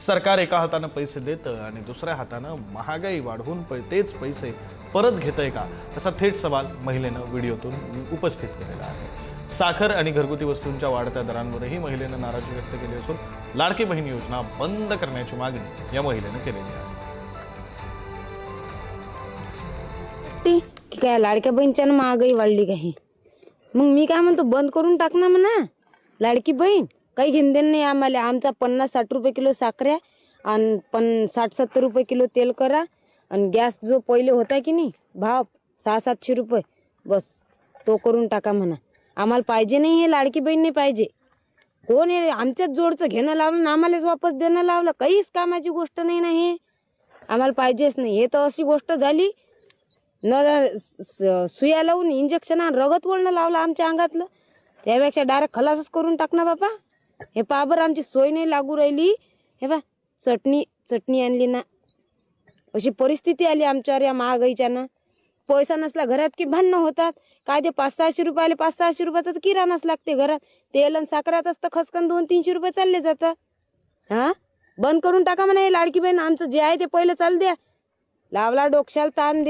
सरकार एका हातानं पैसे देतं आणि दुसऱ्या हातानं महागाई वाढवून तेच पैसे परत घेतंय का, असा थेट सवाल महिलेनं व्हिडिओतून उपस्थित केलेला आहे. साखर आणि घरगुती वस्तूंच्या वाढत्या दरांवरही महिलेनं नाराजी व्यक्त केली असून लाडकी बहीण योजना बंद करण्याची मागणी या महिलेनं केलेली आहे. की काय लाडक्या बहीणच्या महागाई वाढली काही, मग मी काय म्हणतो बंद करून टाक ना म्हणा लाडकी बहीण. काही घेणदेण नाही आम्हाला. आमचा 50-60 रुपये किलो साखऱ्या आणि 60-70 रुपये किलो तेल करा आणि गॅस जो पहिले होता की नाही भाव 600-700 रुपये, बस तो करून टाका म्हणा. आम्हाला पाहिजे नाही हे लाडकी बहीण नाही पाहिजे. कोण हे आमच्याच जोडचं घेणं लावलं ना आम्हालाच वापस देणं लावलं. काहीच कामाची गोष्ट नाही ना हे. आम्हाला पाहिजेच नाही. हे तर अशी गोष्ट झाली न सुया लावून इंजेक्शन रगत वळणं लावलं आमच्या अंगातलं. त्यापेक्षा डायरेक्ट खलासच करून टाक ना बापा. हे पहा बरं आमची सोय नाही लागू राहिली. हे बा चटणी आणली ना, अशी परिस्थिती आली आमच्यावर या महागाईच्या ना. पैसा नसला घरात की भांडणं होतात. काय ते 500-600 रुपयाले 500-600 रुपयाचा तर किराणाच लागते घरात. तेल आणि साखरात असतं खसकन 200-300 रुपये चालले जातात. हा बंद करून टाका म्हणा हे लाडकी बहीण. आमचं जे आहे ते पहिलं चालू द्या. लावला डोक्याला ताण द्या.